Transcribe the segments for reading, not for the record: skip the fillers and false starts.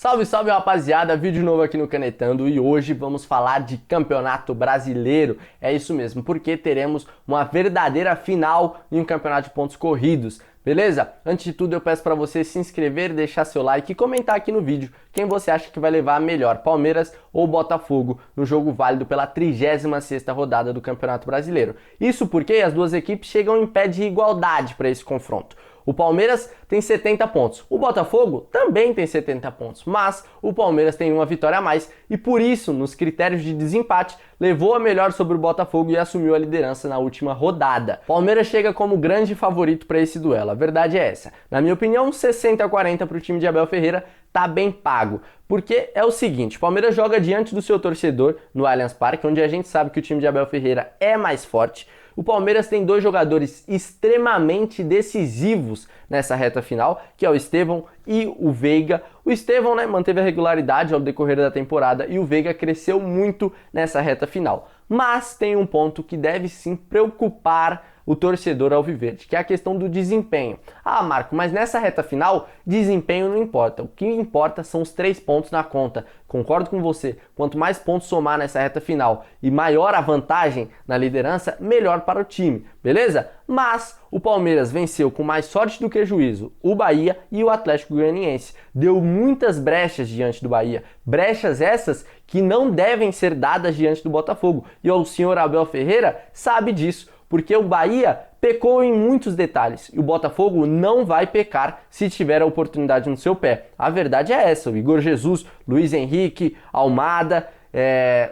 Salve, salve rapaziada, vídeo novo aqui no Canetando e hoje vamos falar de Campeonato Brasileiro. É isso mesmo, porque teremos uma verdadeira final em um campeonato de pontos corridos, beleza? Antes de tudo eu peço para você se inscrever, deixar seu like e comentar aqui no vídeo quem você acha que vai levar a melhor, Palmeiras ou Botafogo, no jogo válido pela 36ª rodada do Campeonato Brasileiro. Isso porque as duas equipes chegam em pé de igualdade para esse confronto. O Palmeiras tem 70 pontos, o Botafogo também tem 70 pontos, mas o Palmeiras tem uma vitória a mais e por isso, nos critérios de desempate, levou a melhor sobre o Botafogo e assumiu a liderança na última rodada. Palmeiras chega como grande favorito para esse duelo, a verdade é essa. Na minha opinião, 60-40 para o time de Abel Ferreira tá bem pago, porque é o seguinte, o Palmeiras joga diante do seu torcedor no Allianz Parque, onde a gente sabe que o time de Abel Ferreira é mais forte. O Palmeiras tem dois jogadores extremamente decisivos nessa reta final, que é o Estevão e o Veiga. O Estevão, manteve a regularidade ao decorrer da temporada e o Veiga cresceu muito nessa reta final. Mas tem um ponto que deve sim preocupar o torcedor alviverde, que é a questão do desempenho. Ah, Marco, mas nessa reta final, desempenho não importa. O que importa são os 3 pontos na conta. Concordo com você. Quanto mais pontos somar nessa reta final e maior a vantagem na liderança, melhor para o time, beleza? Mas o Palmeiras venceu com mais sorte do que juízo o Bahia e o Atlético Goianiense. Deu muitas brechas diante do Bahia. Brechas essas que não devem ser dadas diante do Botafogo. E o senhor Abel Ferreira sabe disso, porque o Bahia pecou em muitos detalhes e o Botafogo não vai pecar se tiver a oportunidade no seu pé. A verdade é essa, o Igor Jesus, Luiz Henrique, Almada,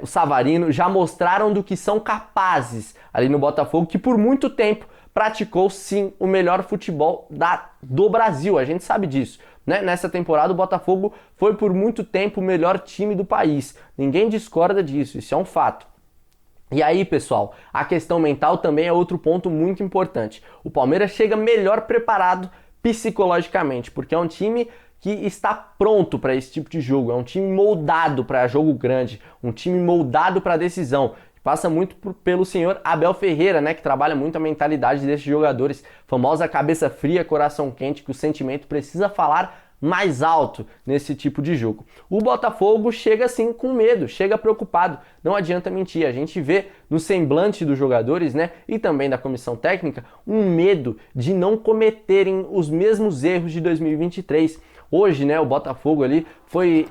o Savarino já mostraram do que são capazes ali no Botafogo, que por muito tempo praticou sim o melhor futebol do Brasil, a gente sabe disso. Nessa temporada o Botafogo foi por muito tempo o melhor time do país, ninguém discorda disso, isso é um fato. E aí, pessoal, a questão mental também é outro ponto muito importante. O Palmeiras chega melhor preparado psicologicamente, porque é um time que está pronto para esse tipo de jogo, é um time moldado para jogo grande, um time moldado para decisão. Passa muito pelo senhor Abel Ferreira, que trabalha muito a mentalidade desses jogadores, famosa cabeça fria, coração quente, que o sentimento precisa falar mais alto nesse tipo de jogo. O Botafogo chega assim com medo, chega preocupado, não adianta mentir, a gente vê no semblante dos jogadores, e também da comissão técnica, um medo de não cometerem os mesmos erros de 2023. Hoje, o Botafogo ali foi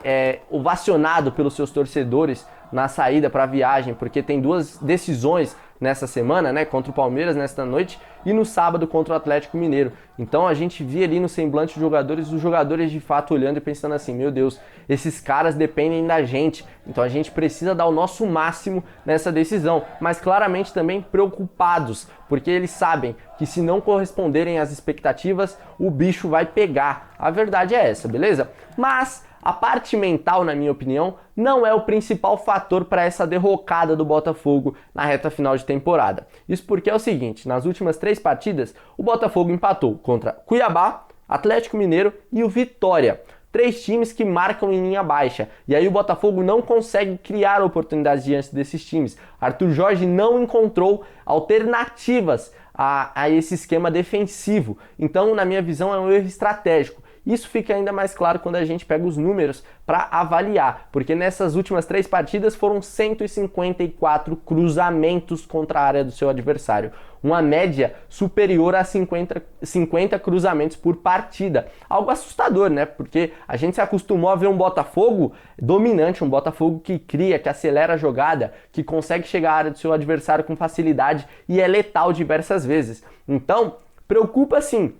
ovacionado pelos seus torcedores na saída para a viagem, porque tem duas decisões nessa semana, contra o Palmeiras nesta noite e no sábado contra o Atlético Mineiro. Então a gente via ali no semblante dos jogadores de fato olhando e pensando assim, meu Deus, esses caras dependem da gente, então a gente precisa dar o nosso máximo nessa decisão, mas claramente também preocupados, porque eles sabem que se não corresponderem às expectativas, o bicho vai pegar. A verdade é essa, beleza? Mas a parte mental, na minha opinião, não é o principal fator para essa derrocada do Botafogo na reta final de temporada. Isso porque é o seguinte, nas últimas 3 partidas, o Botafogo empatou contra Cuiabá, Atlético Mineiro e o Vitória. 3 times que marcam em linha baixa. E aí o Botafogo não consegue criar oportunidades diante desses times. Arthur Jorge não encontrou alternativas a esse esquema defensivo. Então, na minha visão, é um erro estratégico. Isso fica ainda mais claro quando a gente pega os números para avaliar, porque nessas últimas 3 partidas foram 154 cruzamentos contra a área do seu adversário, uma média superior a 50 cruzamentos por partida. Algo assustador, porque a gente se acostumou a ver um Botafogo dominante, um Botafogo que cria, que acelera a jogada, que consegue chegar à área do seu adversário com facilidade e é letal diversas vezes. Então, preocupa sim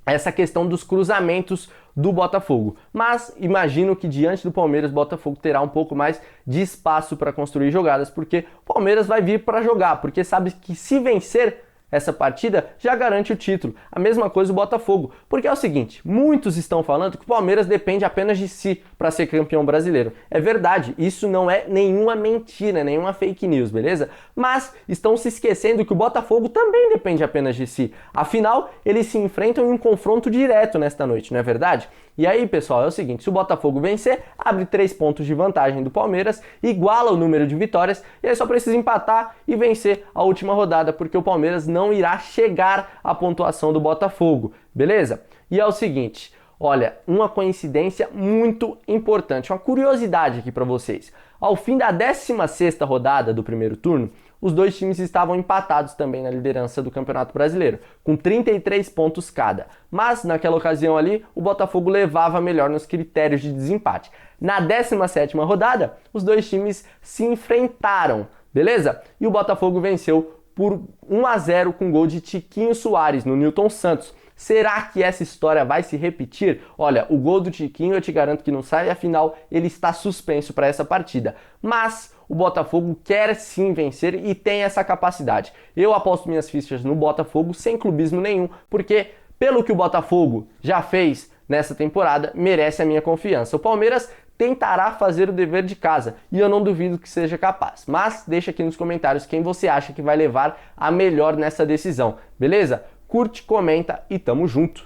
essa questão dos cruzamentos do Botafogo. Mas imagino que diante do Palmeiras, o Botafogo terá um pouco mais de espaço para construir jogadas, porque o Palmeiras vai vir para jogar, porque sabe que se vencer essa partida já garante o título. A mesma coisa o Botafogo, porque é o seguinte, muitos estão falando que o Palmeiras depende apenas de si para ser campeão brasileiro. É verdade, isso não é nenhuma mentira, nenhuma fake news, beleza? Mas estão se esquecendo que o Botafogo também depende apenas de si. Afinal, eles se enfrentam em um confronto direto nesta noite, não é verdade? E aí, pessoal, é o seguinte, se o Botafogo vencer, abre 3 pontos de vantagem do Palmeiras, iguala o número de vitórias, e aí só precisa empatar e vencer a última rodada, porque o Palmeiras não irá chegar à pontuação do Botafogo, beleza? E é o seguinte, Olha, uma coincidência muito importante, uma curiosidade aqui para vocês. Ao fim da 16ª rodada do primeiro turno, os dois times estavam empatados também na liderança do Campeonato Brasileiro, com 33 pontos cada. Mas, naquela ocasião ali, o Botafogo levava melhor nos critérios de desempate. Na 17ª rodada, os dois times se enfrentaram, beleza? E o Botafogo venceu por 1-0 com gol de Tiquinho Soares no Newton Santos. Será que essa história vai se repetir? Olha, o gol do Tiquinho eu te garanto que não sai, afinal ele está suspenso para essa partida. Mas o Botafogo quer sim vencer e tem essa capacidade. Eu aposto minhas fichas no Botafogo sem clubismo nenhum, porque pelo que o Botafogo já fez nessa temporada, merece a minha confiança. O Palmeiras tentará fazer o dever de casa e eu não duvido que seja capaz. Mas deixa aqui nos comentários quem você acha que vai levar a melhor nessa decisão, beleza? Curte, comenta e tamo junto!